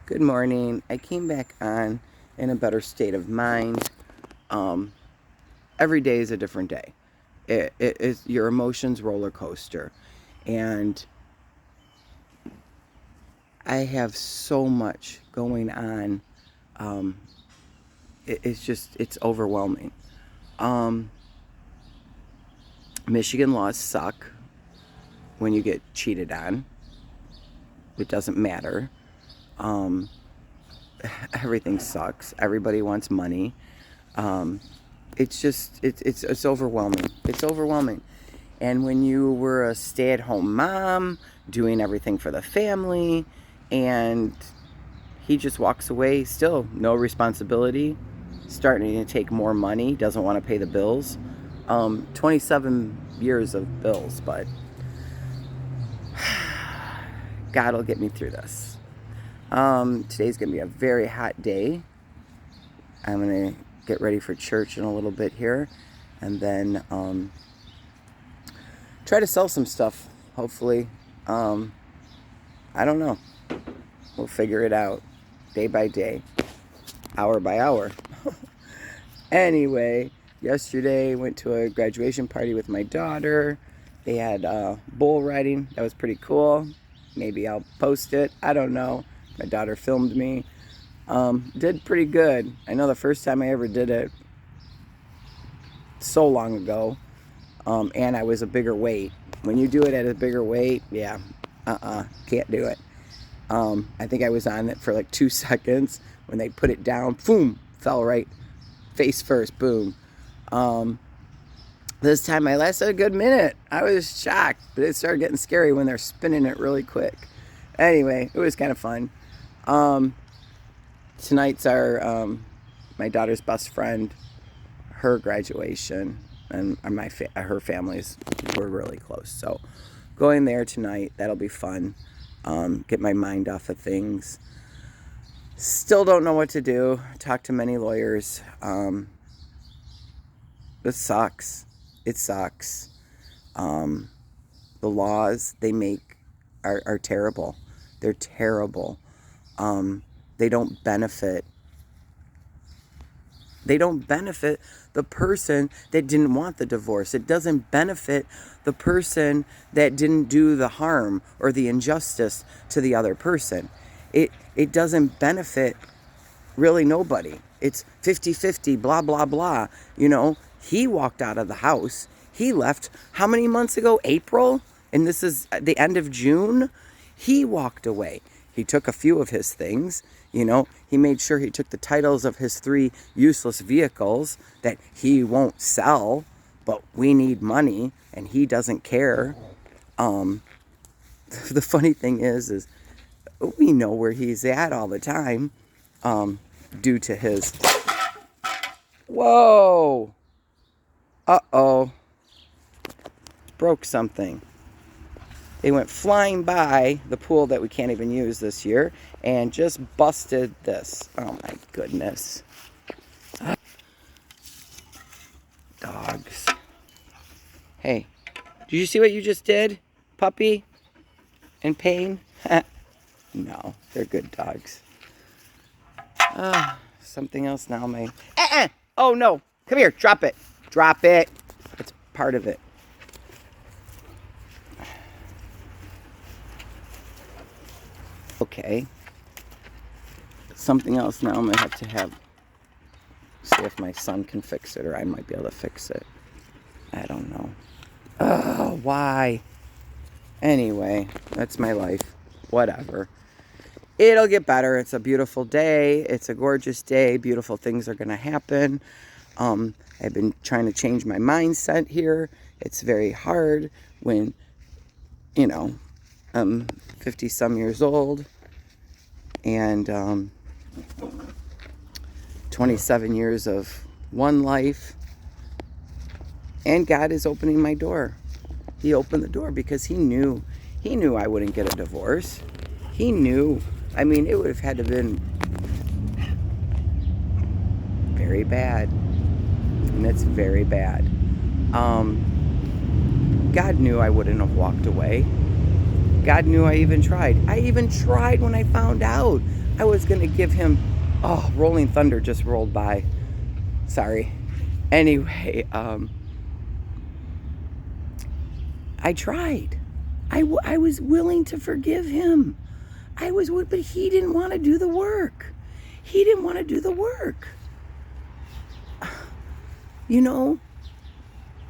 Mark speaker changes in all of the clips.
Speaker 1: Good morning. I came back on in a better state of mind. Um, every day is a different day. It is your emotions roller coaster, and I have so much going on. Um, it's overwhelming. Um, Michigan laws suck when you get cheated on. It doesn't matter. Um, Everything sucks. Everybody wants money. Um, it's overwhelming. It's overwhelming. And when you were a stay-at-home mom, doing everything for the family, and he just walks away, still no responsibility, starting to take more money, doesn't want to pay the bills. 27 years of bills, but God will get me through this. Today's gonna be a very hot day. I'm gonna get ready for church in a little bit here, and then try to sell some stuff. Hopefully, I don't know. We'll figure it out day by day, hour by hour. Anyway, yesterday went to a graduation party with my daughter. They had bull riding. That was pretty cool. Maybe I'll post it. I don't know. My daughter filmed me. Did pretty good. I know the first time I ever did it so long ago, and I was a bigger weight. When you do it at a bigger weight, yeah, can't do it. I think I was on it for like 2 seconds. When they put it down, boom, fell right face first, boom. This time I lasted a good minute. I was shocked, but it started getting scary when they're spinning it really quick. Anyway, it was kind of fun. Tonight's my daughter's best friend, her graduation, and her families were really close. So going there tonight, that'll be fun. Get my mind off of things. Still don't know what to do. Talk to many lawyers. This sucks. It sucks. The laws they make are terrible. They're terrible. They don't benefit. They don't benefit the person that didn't want the divorce. It doesn't benefit the person that didn't do the harm or the injustice to the other person. It doesn't benefit really nobody. It's 50-50, blah, blah, blah. He walked out of the house. He left how many months ago? April? And this is the end of June? He walked away. He took a few of his things. He made sure he took the titles of his 3 useless vehicles that he won't sell, but we need money, and he doesn't care. The funny thing is we know where he's at all the time, due to his... Whoa! Uh-oh. Broke something. They went flying by the pool that we can't even use this year and just busted this. Oh my goodness. Dogs. Hey, did you see what you just did? Puppy? In pain? No, they're good dogs. Something else now, Oh no, come here, drop it. Drop it. It's part of it. Okay. Something else now I'm going to see if my son can fix it, or I might be able to fix it. I don't know. Oh, why? Anyway, that's my life. Whatever. It'll get better. It's a beautiful day. It's a gorgeous day. Beautiful things are going to happen. I've been trying to change my mindset here. It's very hard when, I'm 50-some years old, and 27 years of one life, and God is opening my door. He opened the door because he knew I wouldn't get a divorce. He knew. I mean, it would have had to have been very bad, and it's very bad. God knew I wouldn't have walked away. God knew I even tried. I even tried when I found out I was going to give him. Oh, rolling thunder just rolled by. Sorry. Anyway, I tried. I was willing to forgive him. But he didn't want to do the work. He didn't want to do the work. You know,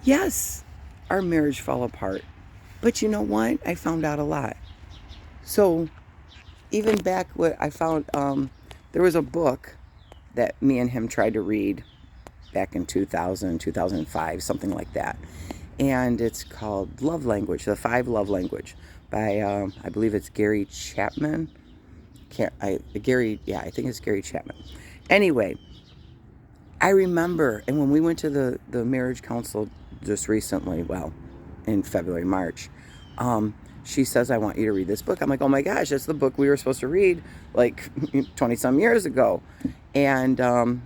Speaker 1: yes, our marriage fell apart. But you know what? I found out a lot. So even back what I found, there was a book that me and him tried to read back in 2000, 2005, something like that. And it's called Love Language, The 5 Love Language by, I believe it's Gary Chapman. I think it's Gary Chapman. Anyway, I remember, and when we went to the marriage council just recently, well, in February, March, she says, I want you to read this book. I'm like, oh my gosh, that's the book we were supposed to read like 20 some years ago. And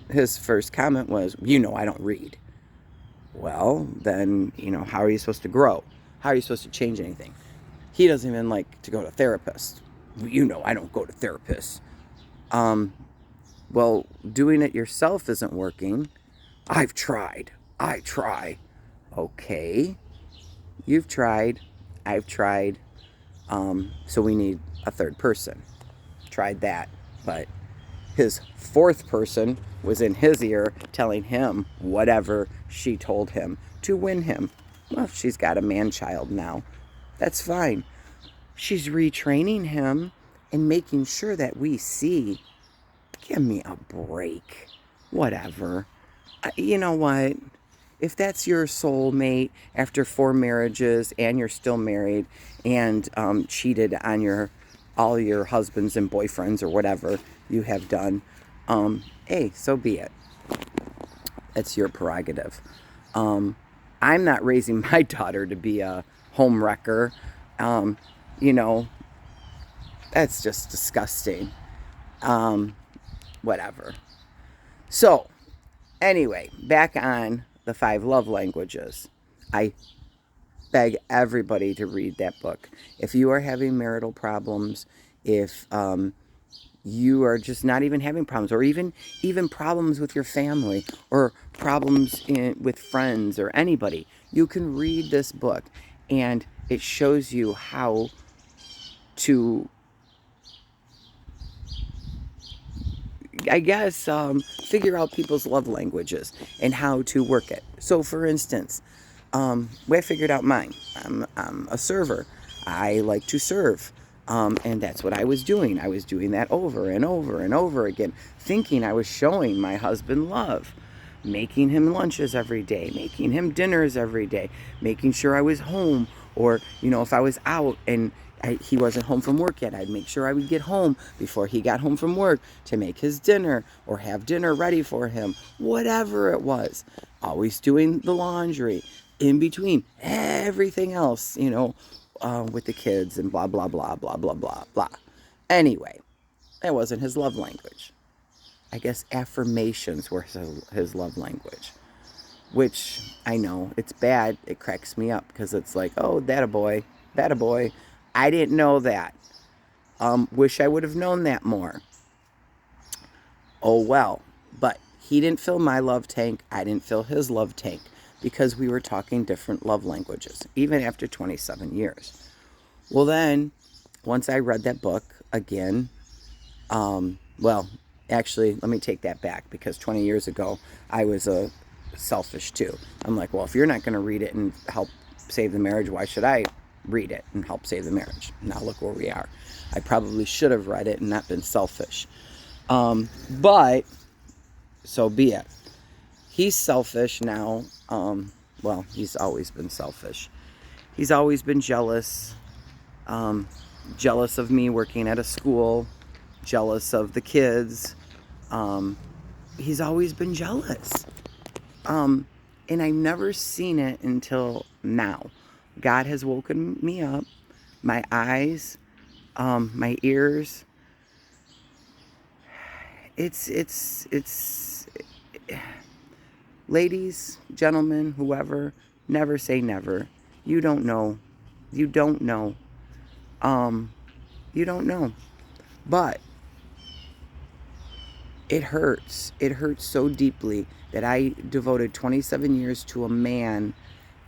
Speaker 1: his first comment was, I don't read. Well, then, how are you supposed to grow? How are you supposed to change anything? He doesn't even like to go to therapists. I don't go to therapists. Well, doing it yourself isn't working. I've tried. I try. Okay. You've tried. I've tried. So we need a third person. Tried that. But his fourth person was in his ear telling him whatever she told him to win him. Well, she's got a man-child now. That's fine. She's retraining him and making sure that we see. Give me a break. Whatever. You know what? If that's your soulmate after 4 marriages and you're still married and cheated on all your husbands and boyfriends or whatever you have done, hey, so be it. That's your prerogative. I'm not raising my daughter to be a home wrecker. That's just disgusting. Whatever. So, anyway, back on the 5 love languages. I beg everybody to read that book. If you are having marital problems, if you are just not even having problems, or even problems with your family, or problems with friends or anybody, you can read this book, and it shows you how to, I guess, figure out people's love languages and how to work it. So, for instance, I figured out mine. I'm a server. I like to serve. And that's what I was doing. I was doing that over and over and over again, thinking I was showing my husband love, making him lunches every day, making him dinners every day, making sure I was home, or, if I was out and he wasn't home from work yet, I'd make sure I would get home before he got home from work to make his dinner or have dinner ready for him, whatever it was. Always doing the laundry, in between everything else, with the kids and blah, blah, blah, blah, blah, blah, blah. Anyway, that wasn't his love language. I guess affirmations were his love language, which I know it's bad. It cracks me up because it's like, oh, that a boy. I didn't know that. Wish I would have known that more. Oh, well. But he didn't fill my love tank. I didn't fill his love tank, because we were talking different love languages, even after 27 years. Well, then, once I read that book again, actually, let me take that back, because 20 years ago, I was selfish too. I'm like, well, if you're not going to read it and help save the marriage, why should I read it and help save the marriage? Now look where we are. I probably should have read it and not been selfish. But, so be it. He's selfish now. He's always been selfish. He's always been jealous. Jealous of me working at a school. Jealous of the kids. He's always been jealous. And I've never seen it until now. God has woken me up. My eyes, my ears. It's ladies, gentlemen, whoever, never say never. You don't know You don't know. You don't know. But it hurts. It hurts so deeply that I devoted 27 years to a man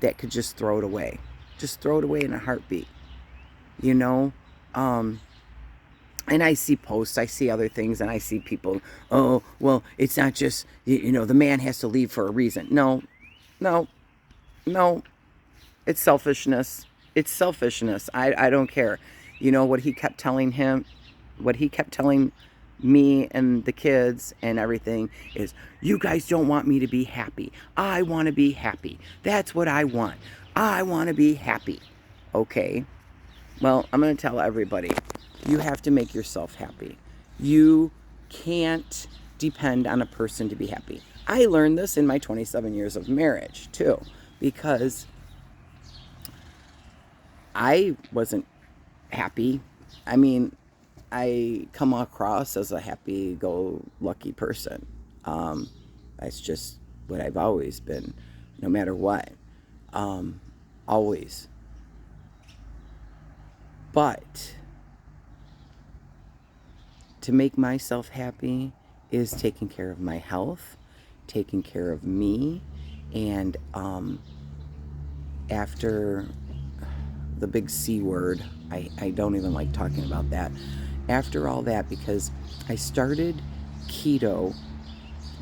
Speaker 1: that could just throw it away. Just throw it away in a heartbeat. You know? And I see posts, I see other things, and I see people, oh, well, it's not just, the man has to leave for a reason. No, no, no. It's selfishness. It's selfishness. I don't care. You know what he kept telling him, what he kept telling me and the kids and everything is, you guys don't want me to be happy. I want to be happy. That's what I want. I want to be happy. Okay. Well, I'm going to tell everybody, you have to make yourself happy. You can't depend on a person to be happy. I learned this in my 27 years of marriage too, because I wasn't happy. I mean, I come across as a happy-go-lucky person. That's just what I've always been, no matter what. Always. But to make myself happy is taking care of my health, taking care of me, and after the big C word, I don't even like talking about that. After all that, because I started keto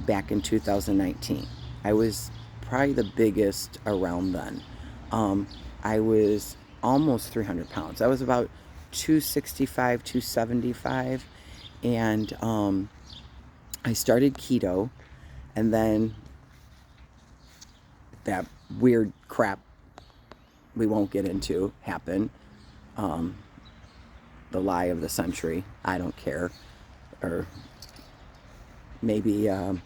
Speaker 1: back in 2019. I was probably the biggest around then. I was almost 300 pounds. I was about 265, 275. And I started keto, and then that weird crap we won't get into happened. The lie of the century. I don't care. Or maybe the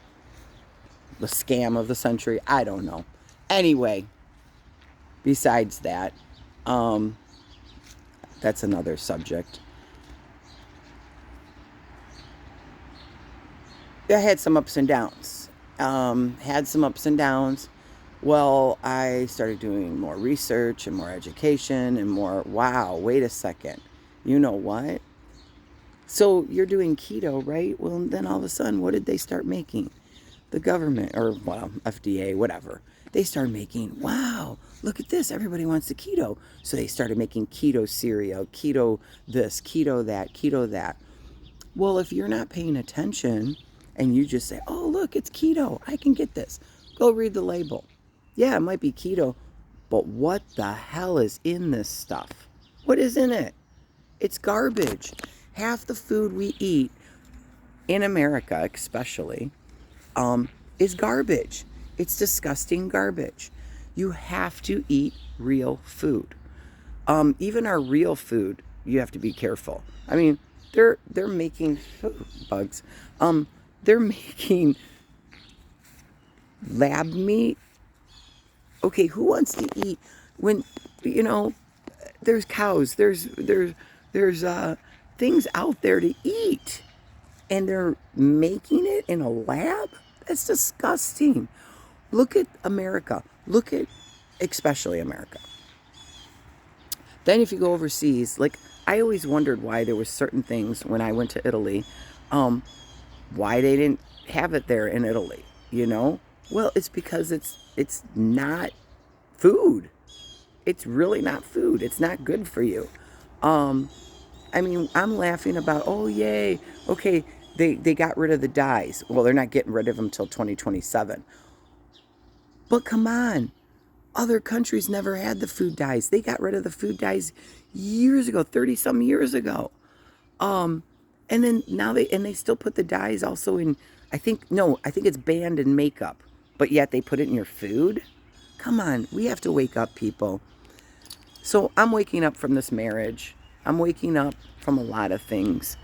Speaker 1: scam of the century. I don't know. Anyway, besides that, that's another subject. I had some ups and downs. Well, I started doing more research and more education and more, wow, wait a second. You know what? So you're doing keto, right? Well, then all of a sudden, what did they start making? The government, or well, FDA, whatever. They started making, wow, look at this. Everybody wants the keto. So they started making keto cereal, keto this, keto that, keto that. Well, if you're not paying attention and you just say, oh, look, it's keto, I can get this. Go read the label. Yeah, it might be keto, but what the hell is in this stuff? What is in it? It's garbage. Half the food we eat in America, especially, is garbage. It's disgusting garbage. You have to eat real food. Even our real food, you have to be careful. I mean, they're making bugs. They're making lab meat. Okay, who wants to eat when there's cows, there's things out there to eat, and they're making it in a lab? That's disgusting. Look at America. Look at especially America. Then if you go overseas, like I always wondered why there were certain things when I went to Italy, why they didn't have it there in Italy, Well, it's because it's not food. It's really not food. It's not good for you. I mean, I'm laughing about, oh, yay. Okay, they got rid of the dyes. Well, they're not getting rid of them till 2027. But come on. Other countries never had the food dyes. They got rid of the food dyes years ago, 30-some years ago. And then now they still put the dyes also in, I think it's banned in makeup. But yet they put it in your food? Come on, we have to wake up, people. So I'm waking up from this marriage. I'm waking up from a lot of things.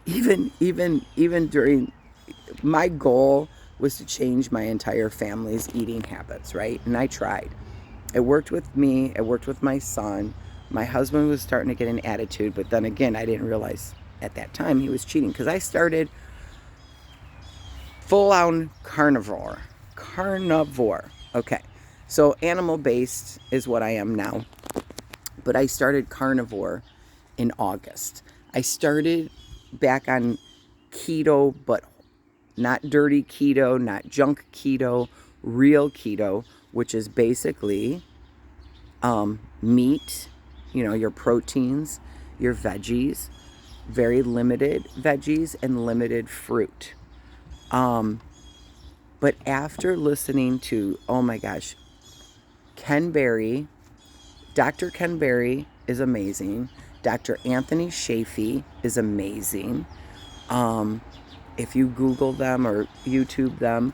Speaker 1: Even during, my goal was to change my entire family's eating habits, right? And I tried. It worked with me. It worked with my son. My husband was starting to get an attitude, but then again, I didn't realize at that time he was cheating because I started full-on carnivore. Okay. So animal-based is what I am now. But I started carnivore in August. I started back on keto, but not dirty keto, not junk keto, real keto, which is basically meat, your proteins, your veggies, very limited veggies and limited fruit. But after listening to, oh my gosh, Ken Berry, Dr. Ken Berry is amazing. Dr. Anthony Shafee is amazing. If you Google them or YouTube them,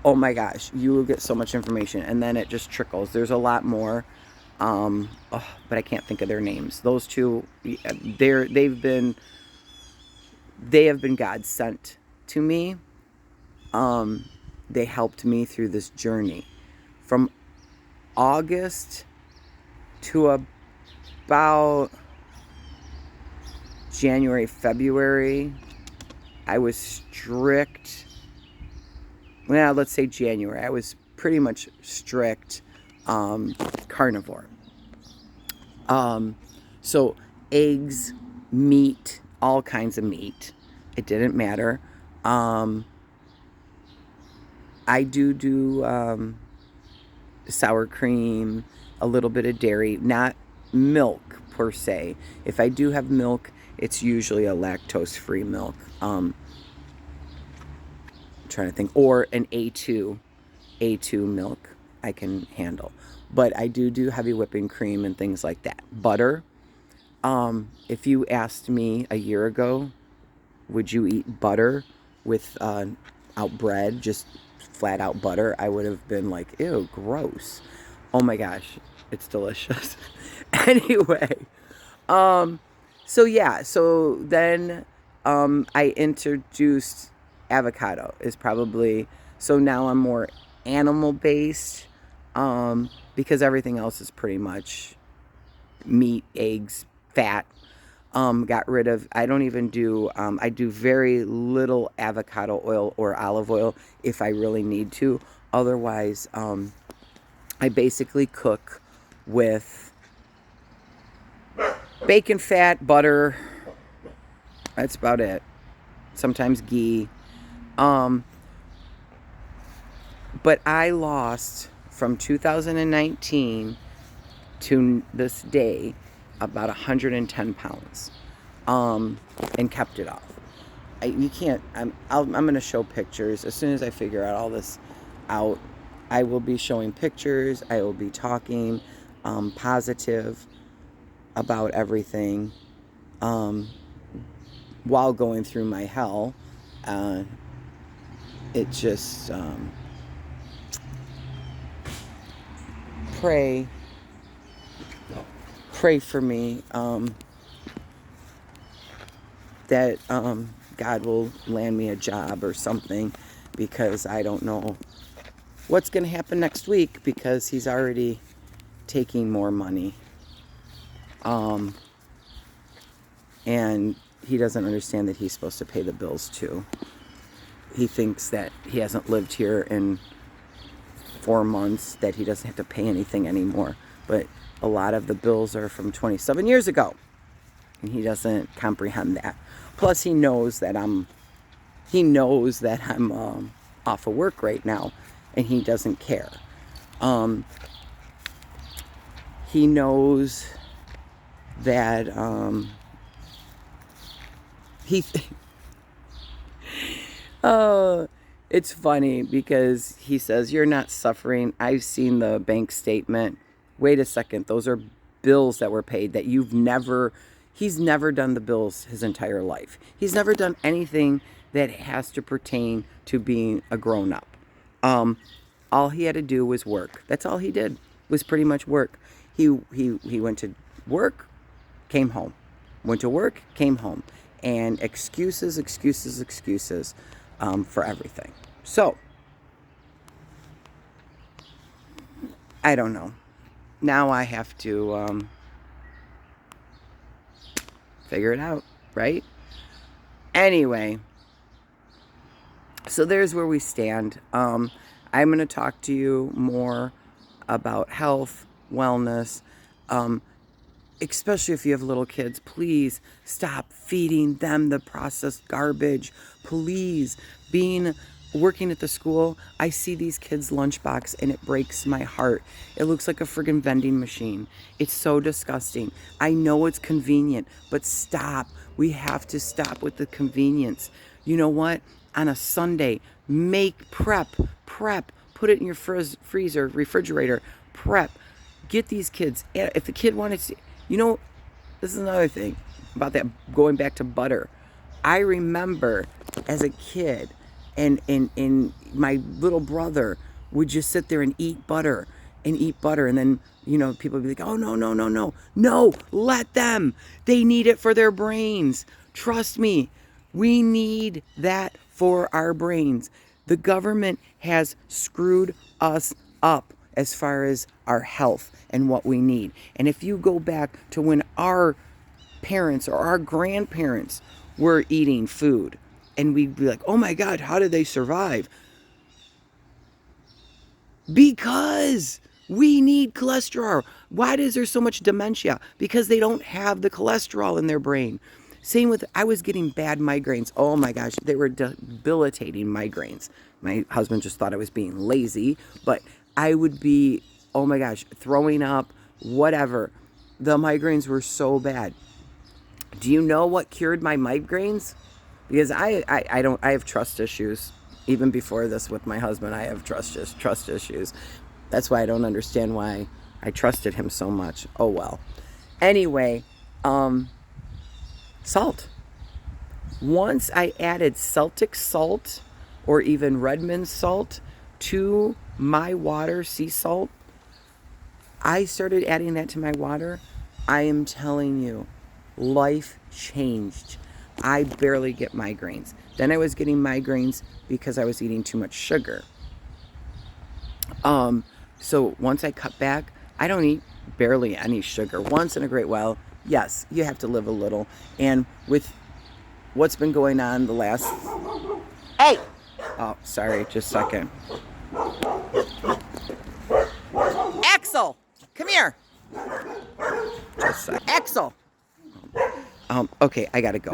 Speaker 1: oh my gosh, you will get so much information. And then it just trickles. There's a lot more, but I can't think of their names. Those two, they have been God sent to me. They helped me through this journey from August to about January, February. I was strict. Well, let's say January. I was pretty much strict carnivore. So eggs, meat, all kinds of meat. It didn't matter. I do sour cream, a little bit of dairy, not milk per se. If I do have milk, it's usually a lactose-free milk. I'm trying to think, or an A2 milk I can handle. But I do heavy whipping cream and things like that. Butter. If you asked me a year ago, would you eat butter without bread, just flat out butter, I would have been like, ew, gross. Oh my gosh, it's delicious. Anyway, so then I introduced avocado is probably, so now I'm more animal based, because everything else is pretty much meat, eggs, fat. Got rid of, I don't even do, I do very little avocado oil or olive oil if I really need to. Otherwise, I basically cook with bacon fat, butter. That's about it. Sometimes ghee. But I lost from 2019 to this day about 110 pounds, and kept it off. You can't, I'm going to show pictures. As soon as I figure out all this out, I will be showing pictures. I will be talking positive about everything while going through my hell. It just, pray for me, that God will land me a job or something, because I don't know what's going to happen next week, because he's already taking more money. And he doesn't understand that he's supposed to pay the bills too. He thinks that he hasn't lived here in 4 months, that he doesn't have to pay anything anymore. But a lot of the bills are from 27 years ago, and he doesn't comprehend that. Plus, he knows that I'm off of work right now, and he doesn't care. He knows that oh, it's funny because he says, "You're not suffering. I've seen the bank statement." Wait a second. Those are bills that were paid that he's never done the bills his entire life. He's never done anything that has to pertain to being a grown-up. All he had to do was work. That's all he did, was pretty much work. He went to work, came home. Went to work, came home. And excuses for everything. So, I don't know. Now I have to figure it out, right? Anyway, so there's where we stand. I'm going to talk to you more about health, wellness. especially if you have little kids, please stop feeding them the processed garbage. Please. Working at the school, I see these kids' lunchbox and it breaks my heart. It looks like a friggin' vending machine. It's so disgusting. I know it's convenient, but stop. We have to stop with the convenience. You know what? On a Sunday, prep, put it in your freezer, refrigerator, prep. Get these kids. If the kid wanted to, this is another thing about that, going back to butter. I remember as a kid, and my little brother would just sit there and eat butter, and then people would be like, oh, no, let them. They need it for their brains. Trust me, we need that for our brains. The government has screwed us up as far as our health and what we need. And if you go back to when our parents or our grandparents were eating food, and we'd be like, oh my God, how did they survive? Because we need cholesterol. Why is there so much dementia? Because they don't have the cholesterol in their brain. Same with, I was getting bad migraines. Oh my gosh, they were debilitating migraines. My husband just thought I was being lazy, but I would be, oh my gosh, throwing up, whatever. The migraines were so bad. Do you know what cured my migraines? Because I have trust issues. Even before this with my husband, I have trust issues. That's why I don't understand why I trusted him so much. Oh well. Anyway, salt. Once I added Celtic salt or even Redmond salt to my water, sea salt, I started adding that to my water. I am telling you, life changed. I barely get migraines. Then I was getting migraines because I was eating too much sugar. So once I cut back, I don't eat barely any sugar. Once in a great while, yes, you have to live a little. And with what's been going on the last... Hey! Oh, sorry, just a second. Axel! Come here! Just a second. Axel! Okay, I gotta go.